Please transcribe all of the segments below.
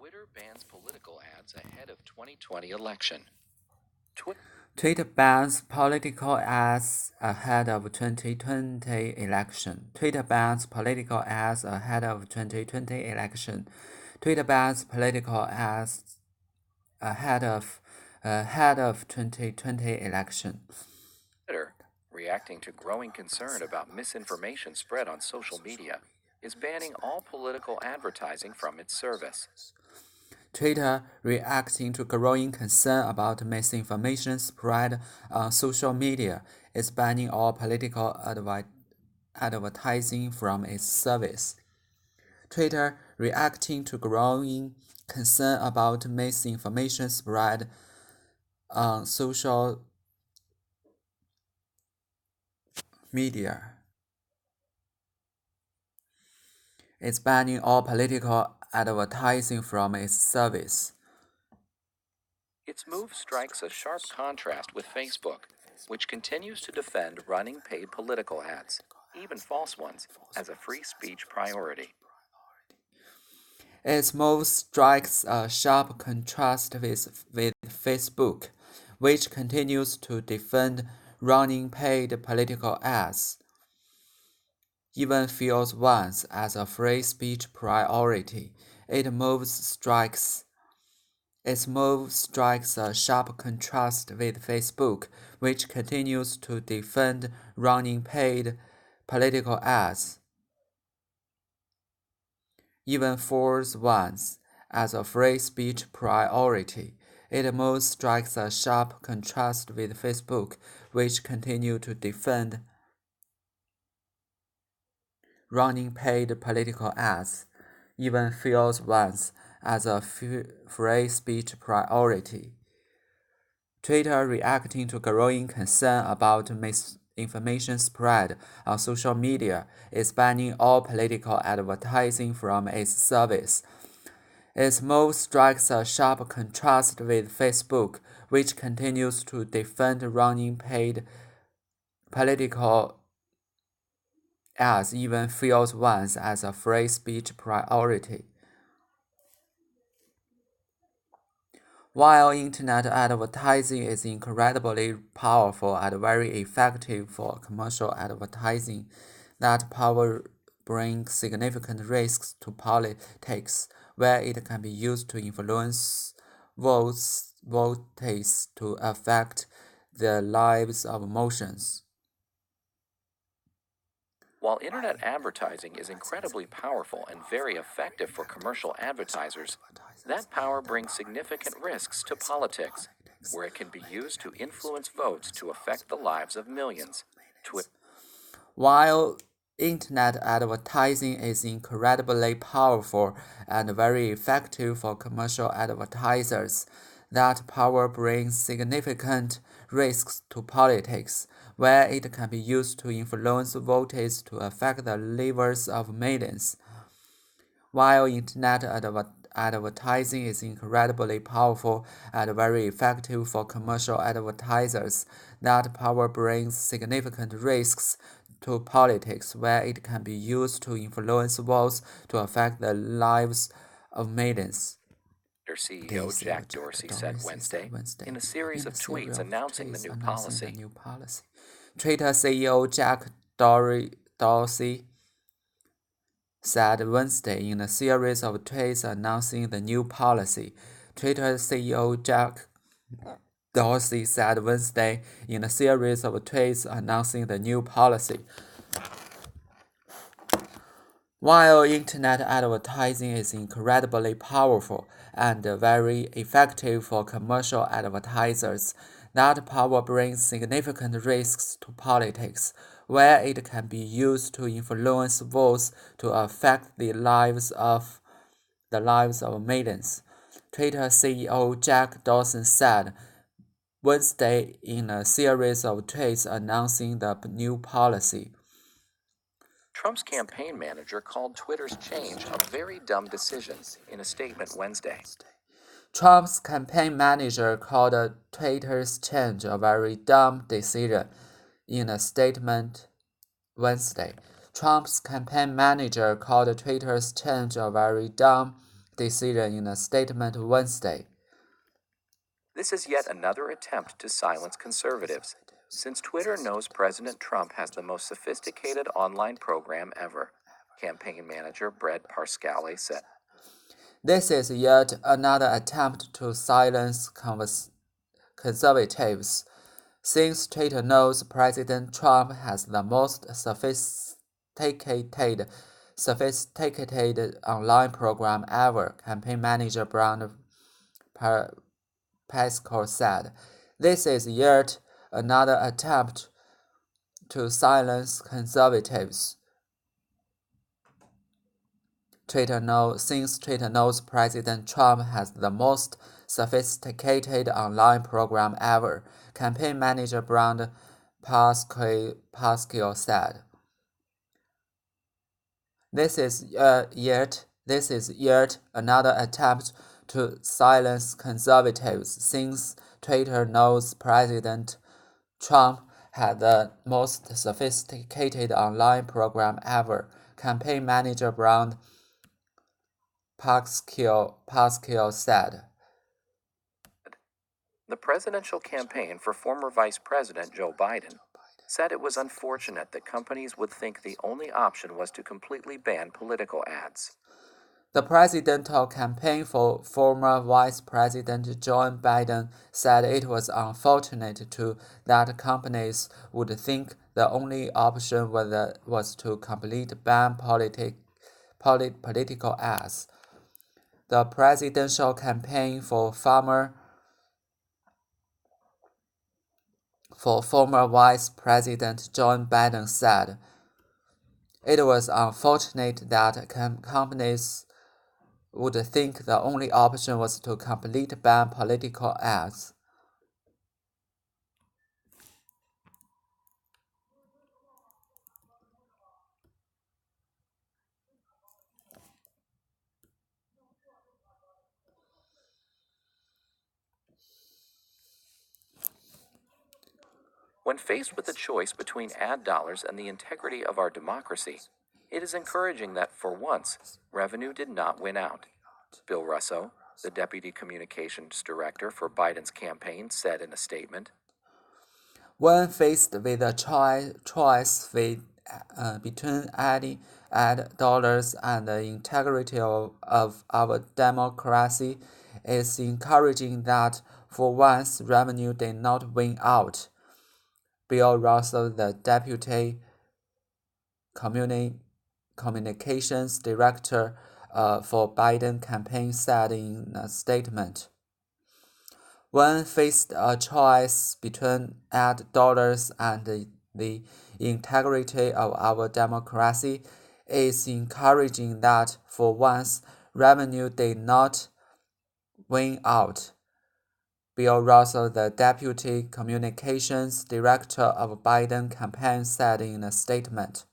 Twitter bans political ads ahead of 2020 election. Twitter bans political ads ahead of 2020 election. Twitter bans political ads ahead of 2020 election. Twitter bans political ads ahead of 2020 election. Twitter, reacting to growing concern about misinformation spread on social media, is banning all political advertising from its service. Twitter, reacting to growing concern about misinformation spread on social media, is banning all political advertising from its service. Twitter, reacting to growing concern about misinformation spread on social media, is banning all political advertising from its service. Its move strikes a sharp contrast with Facebook, which continues to defend running paid political ads, even false ones, as a free speech priority. Its move strikes a sharp contrast with Facebook, which continues to defend running paid political ads, even false ones, as a free speech priority. Its move strikes a sharp contrast with Facebook, which continues to defend running paid political ads, even false ones, as a free speech priority. It move strikes a sharp contrast with Facebook, which continues to defend running paid political ads, even false ones, as a free speech priority. Twitter, reacting to growing concern about misinformation spread on social media, is banning all political advertising from its service. Its move strikes a sharp contrast with Facebook, which continues to defend running paid political ads, even false ones, as a free speech priority. While internet advertising is incredibly powerful and very effective for commercial advertising, that power brings significant risks to politics, where it can be used to influence voters to affect their lives of emotions. While internet advertising is incredibly powerful and very effective for commercial advertisers, that power brings significant risks to politics, where it can be used to influence votes to affect the lives of millions. While internet advertising is incredibly powerful and very effective for commercial advertisers, that power brings significant risks to politics, where it can be used to influence voters to affect the lives of millions. While internet advertising is incredibly powerful and very effective for commercial advertisers, that power brings significant risks to politics, where it can be used to influence votes to affect the lives of millions. CEO Jack Dorsey said Wednesday in a series of tweets announcing the new policy. Twitter CEO Jack Dorsey said Wednesday in a series of tweets announcing the new policy. Twitter CEO Jack Dorsey said Wednesday in a series of tweets announcing the new policy. While internet advertising is incredibly powerful and very effective for commercial advertisers, that power brings significant risks to politics, where it can be used to influence votes to affect the lives of millions. Twitter CEO Jack Dorsey said Wednesday in a series of tweets announcing the new policy. Trump's campaign manager called Twitter's change a very dumb decision in a statement Wednesday. Trump's campaign manager called Twitter's change a very dumb decision in a statement Wednesday. Trump's campaign manager called Twitter's change a very dumb decision in a statement Wednesday. This is yet another attempt to silence conservatives, since Twitter knows President Trump has the most sophisticated online program ever, campaign manager Brett Parscale said. This is yet another attempt to silence conservatives, since Twitter knows President Trump has the most sophisticated online program ever, campaign manager Brian Pascal said. This is yet another attempt to silence conservatives. Since Twitter knows President Trump has the most sophisticated online program ever, campaign manager Brian Pascal said. This is yet another attempt to silence conservatives, since Twitter knows President Trump had the most sophisticated online program ever, campaign manager Brian Pascal said. The presidential campaign for former Vice President Joe Biden said it was unfortunate that companies would think the only option was to completely ban political ads. The presidential campaign for former Vice President Joe Biden said it was unfortunate that companies would think the only option was to completely ban political ads. The presidential campaign for former Vice President Joe Biden said it was unfortunate that companies would think the only option was to completely ban political ads. When faced with the choice between ad dollars and the integrity of our democracy, it is encouraging that, for once, revenue did not win out. Bill Russo, the Deputy Communications Director for Biden's campaign, said in a statement. When faced with a choice between ad dollars and the integrity of our democracy, it's encouraging that, for once, revenue did not win out. Bill Russell, the Deputy Communications Director for Biden campaign, said in a statement. When faced a choice between ad dollars and the integrity of our democracy, it's encouraging that, for once, revenue did not win out. Bill Russell, the Deputy Communications Director of Biden campaign, said in a statement.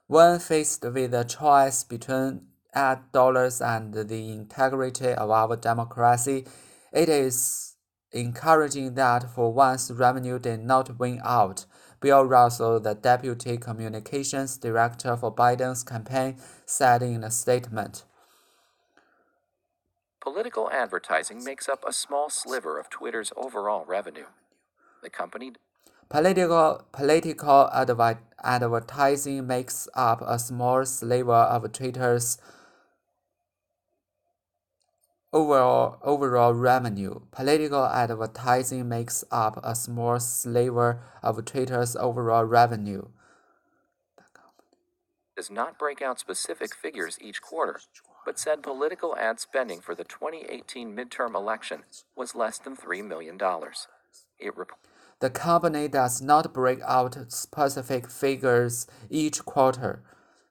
When faced with a choice between ad dollars and the integrity of our democracy, it is encouraging that, for once, revenue did not win out. Bill Russell, the Deputy Communications Director for Biden's campaign, said in a statement. Political advertising makes up a small sliver of Twitter's overall revenue. The company Political advertising makes up a small sliver of Twitter's overall revenue. Political advertising makes up a small sliver of Twitter's overall revenue. Does not break out specific figures each quarter, but said political ad spending for the 2018 midterm election was less than $3 million. The company does not break out specific figures each quarter,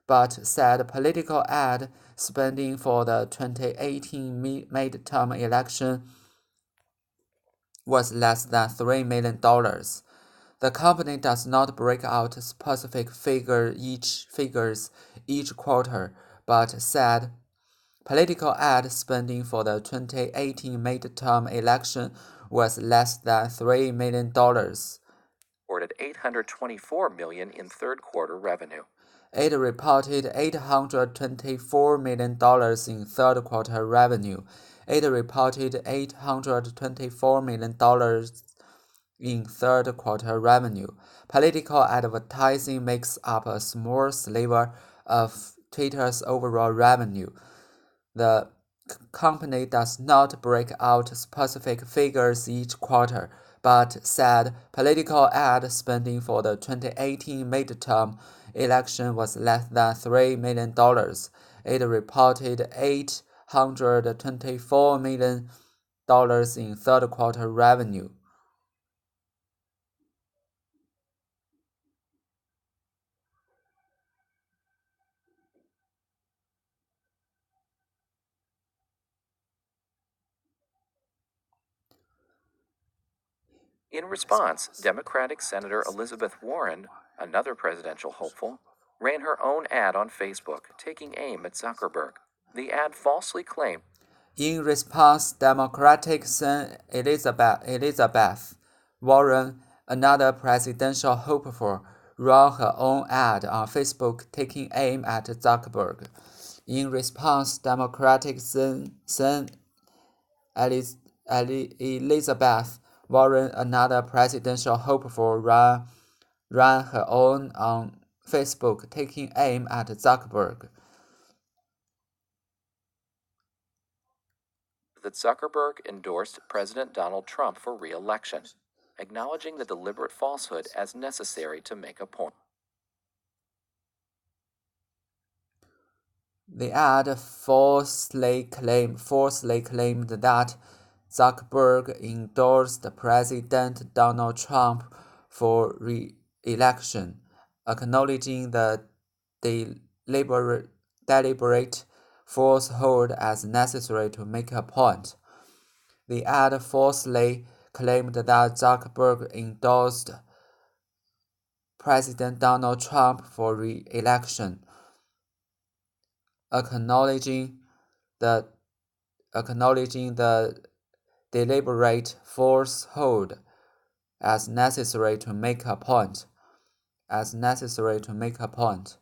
but said political ad spending for the 2018 midterm election was less than $3 million. The company does not break out specific figures each quarter, but said political ad spending for the 2018 midterm election was less than $3 million. Reported $824 million in third quarter revenue. It reported $824 million in third quarter revenue. It reported $824 million in third quarter revenue. Political advertising makes up a small sliver of Twitter's overall revenue. The company does not break out specific figures each quarter, but said political ad spending for the 2018 midterm election was less than $3 million. It reported $824 million in third quarter revenue. In response, Democratic Senator Elizabeth Warren, another presidential hopeful, ran her own ad on Facebook, taking aim at Zuckerberg. The ad falsely claimed. In response, Democratic Senator Elizabeth Warren, another presidential hopeful, ran her own ad on Facebook taking aim at Zuckerberg. In response, Democratic Senator Elizabeth Warren, another presidential hopeful, ran her own on Facebook taking aim at Zuckerberg. That Zuckerberg endorsed President Donald Trump for re-election, acknowledging the deliberate falsehood as necessary to make a point. The ad falsely claimed that Zuckerberg endorsed President Donald Trump for re-election, acknowledging the deliberate falsehood as necessary to make a point. The ad falsely claimed that Zuckerberg endorsed President Donald Trump for re-election, acknowledging the deliberate falsehood as necessary to make a point.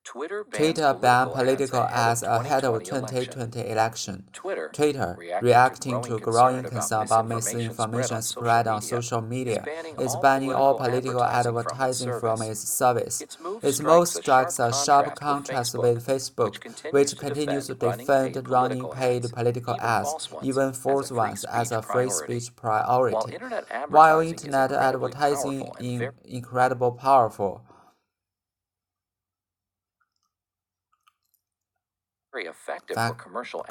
Twitter banned political ads ahead of 2020 election. Twitter, reacting to growing concern about misinformation spread on social media, is banning all political advertising from its service. Its move strikes a sharp contrast with Facebook, which continues to defend running paid political ads, even false ones, as a free speech priority. While internet advertising is incredibly powerful, very effective for commercial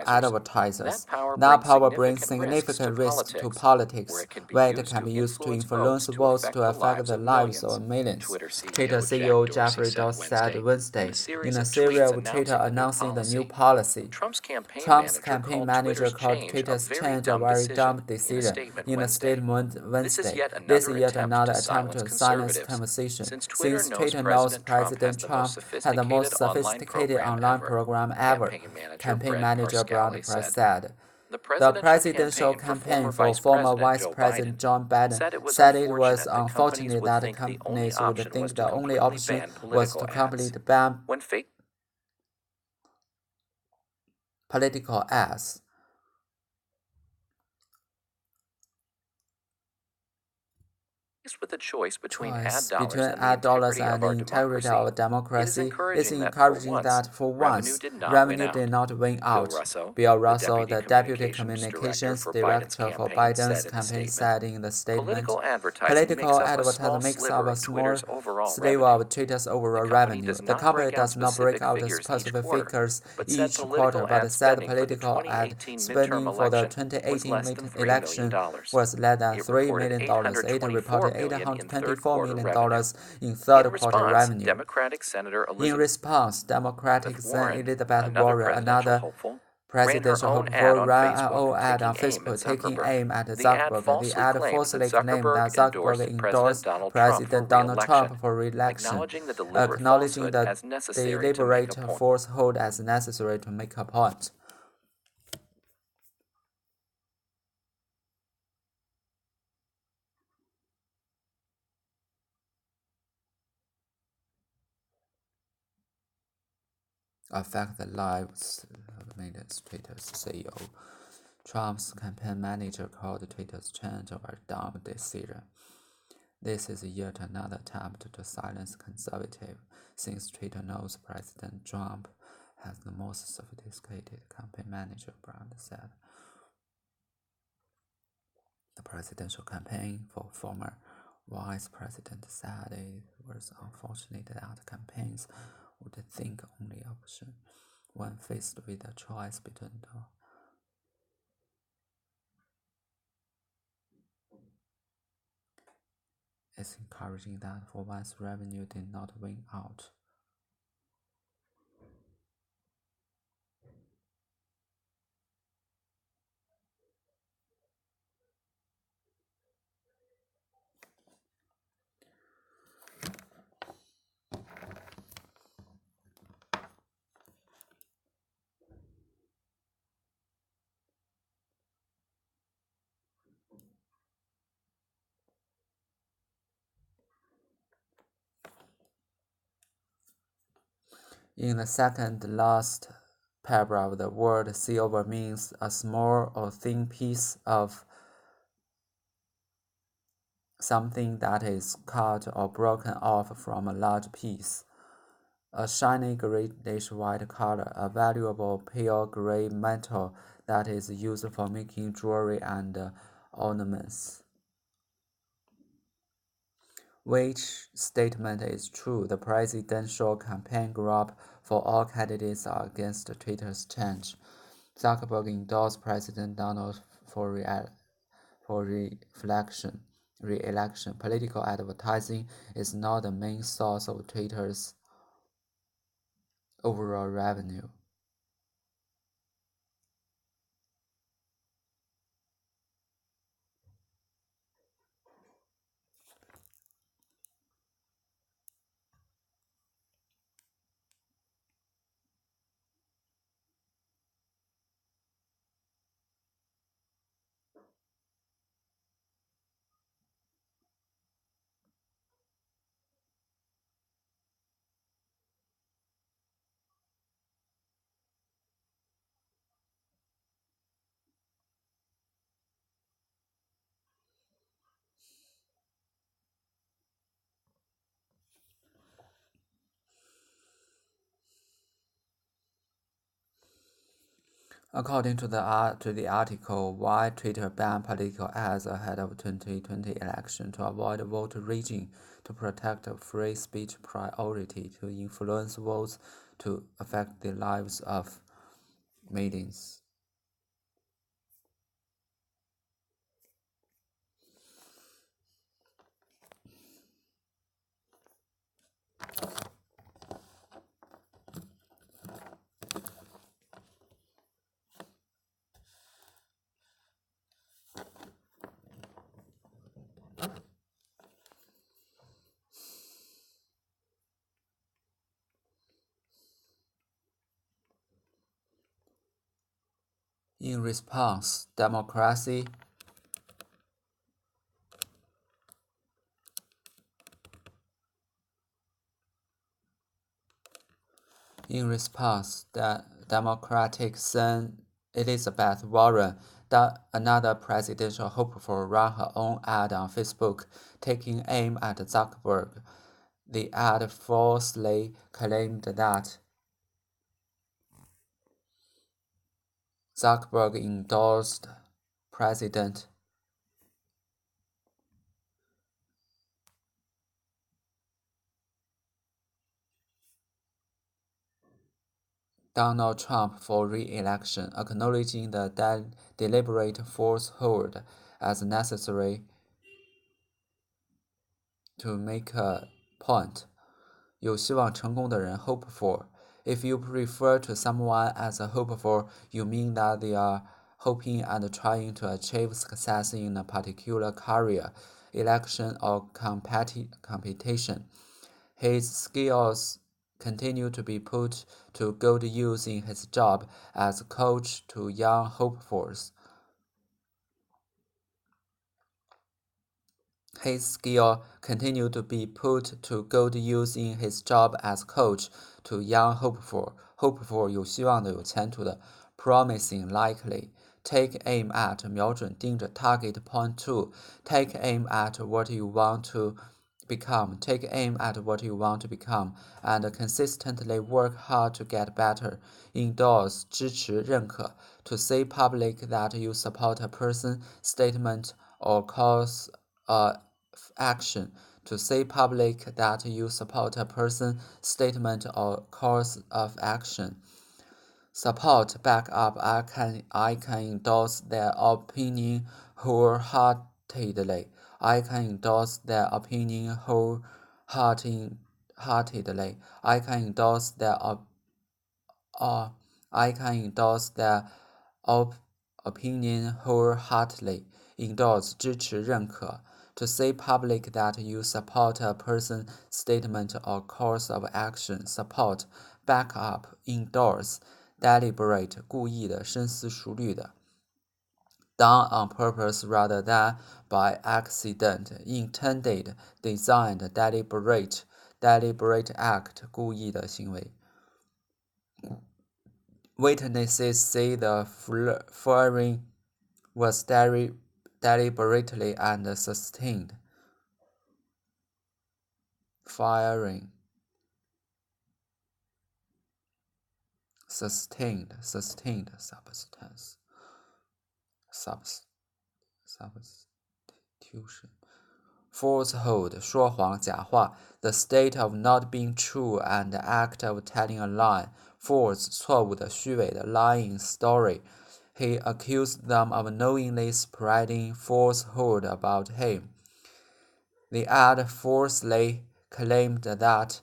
advertisers. That power brings significant risk to politics, where it can be used to influence votes to affect the lives of millions. Twitter CEO Jeffrey Dawes said Wednesday in a series of Twitter announcing the new policy. Trump's campaign manager called Twitter's change a very dumb decision in a statement Wednesday. This is yet another attempt to silence conversation, since Twitter knows President Trump had the most sophisticated online program ever, campaign manager Brian Price said. The presidential campaign for former Vice President John Biden said it was unfortunate that companies would think the only option was to completely ban political ads. With the choice between ad dollars and the integrity of democracy, it's encouraging that for once, revenue did not win out. Bill Russell, the deputy communications director for Biden's campaign, said in the statement, political advertising makes up a small sliver of Twitter's overall revenue. The company does not break out specific figures each quarter, but said political ad spending for the 2018 election was less than $3 million. It reported $824 million in third quarter revenue. In response, Democratic Senator Elizabeth Warren, another presidential hopeful, ran an own ad on Facebook taking aim at Zuckerberg. The ad falsely claimed that Zuckerberg endorsed President Donald Trump for re-election, acknowledging the deliberate falsehood as necessary to make a point. affect the lives of millions, Twitter's CEO. Trump's campaign manager called Twitter's change a dumb decision. This is yet another attempt to silence conservatives, since Twitter knows President Trump has the most sophisticated campaign manager, Brand said. The presidential campaign for former Vice President said it was unfortunate that campaigns would think only option when faced with a choice between the It's encouraging that for once revenue did not win out. In the second last paragraph, the word silver means a small or thin piece of something that is cut or broken off from a large piece. A shiny grayish-white color, a valuable pale gray metal that is used for making jewelry and ornaments. Which statement is true? The presidential campaign group for all candidates are against Twitter's change. Zuckerberg endorsed President Donald for re-election. Political advertising is not the main source of Twitter's overall revenue. According to the article, why Twitter banned political ads ahead of 2020 election to avoid vote rigging, to protect free speech priority, to influence votes, to affect the lives of millions. In response, democracy the Democratic Sen. Elizabeth Warren, another presidential hopeful, ran her own ad on Facebook, taking aim at Zuckerberg. The ad falsely claimed that Zuckerberg endorsed President Donald Trump for re-election, acknowledging the deliberate falsehood as necessary to make a point. 有希望成功的人 hopeful. If you refer to someone as a hopeful, you mean that they are hoping and trying to achieve success in a particular career, election, or competition. His skills continue to be put to good use in his job as a coach to young hopefuls. His skill continued to be put to good use in his job as coach to young hopeful 有希望的有前途的 promising likely take aim at 瞄准盯着 target point to take aim at what you want to become take aim at what you want to become and consistently work hard to get better endorse 支持认可 to say public that you support a person statement or cause action to say public that you support a person statement or course of action support back up I can endorse their opinion wholeheartedly I can endorse their opinion wholeheartedly I can endorse their I can endorse their opinion wholeheartedly endorse 支持认可 to say public that you support a person statement or course of action support back up endorse deliberate 故意的深思熟虑的 done on purpose rather than by accident intended designed deliberate act 故意的行为 Witnesses say the firing was deliberately and sustained. Firing. Sustained. Substance. Substitution. Falsehood 说谎假话 the state of not being true and the act of telling a lie false 错误的虚伪的 lying story he accused them of knowingly spreading falsehood about him the ad falsely claimed that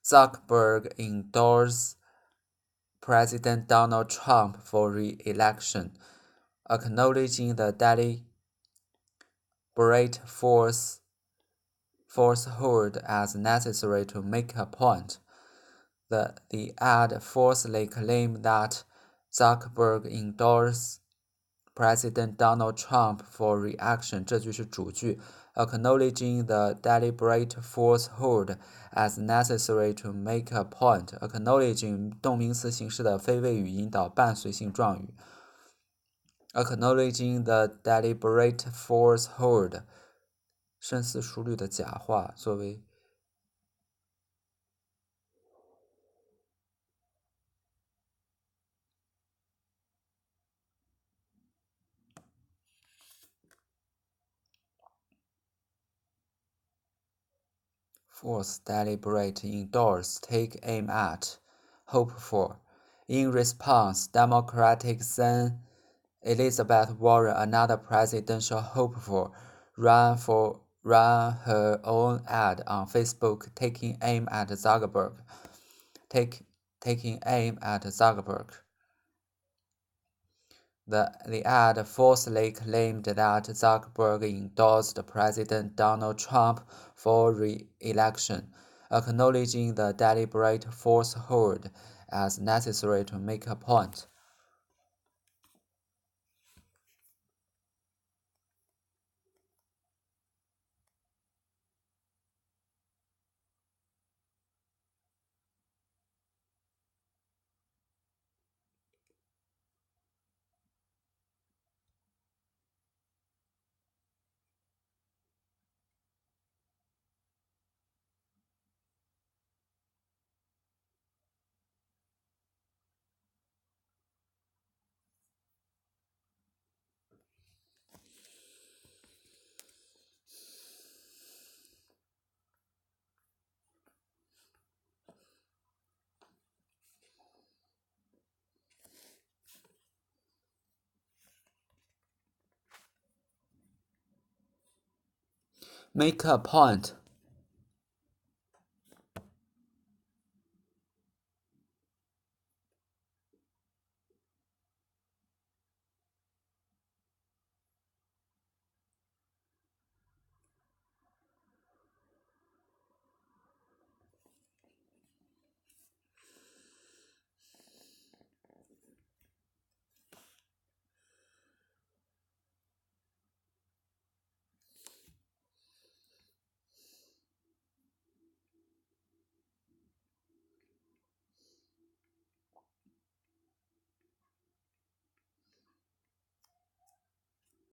Zuckerberg endorsed President Donald Trump for re-election acknowledging the deliberate falsehood as necessary to make a point. The ad falsely claimed that Zuckerberg endorsed President Donald Trump for re-election. 这句是主句 acknowledging the deliberate falsehood as necessary to make a point. acknowledging 动名词形式的非谓语引导伴随性状语。acknowledging the deliberate falsehood 深思熟虑的假话作为Force, deliberate, endorse, take aim at, hope for. In response, Democratic Sen. Elizabeth Warren, another presidential hopeful, ran her own ad on Facebook taking aim at Zuckerberg. Taking aim at Zuckerberg. The ad falsely claimed that Zuckerberg endorsed President Donald Trump for re-election, acknowledging the deliberate falsehood as necessary to make a point. Make a point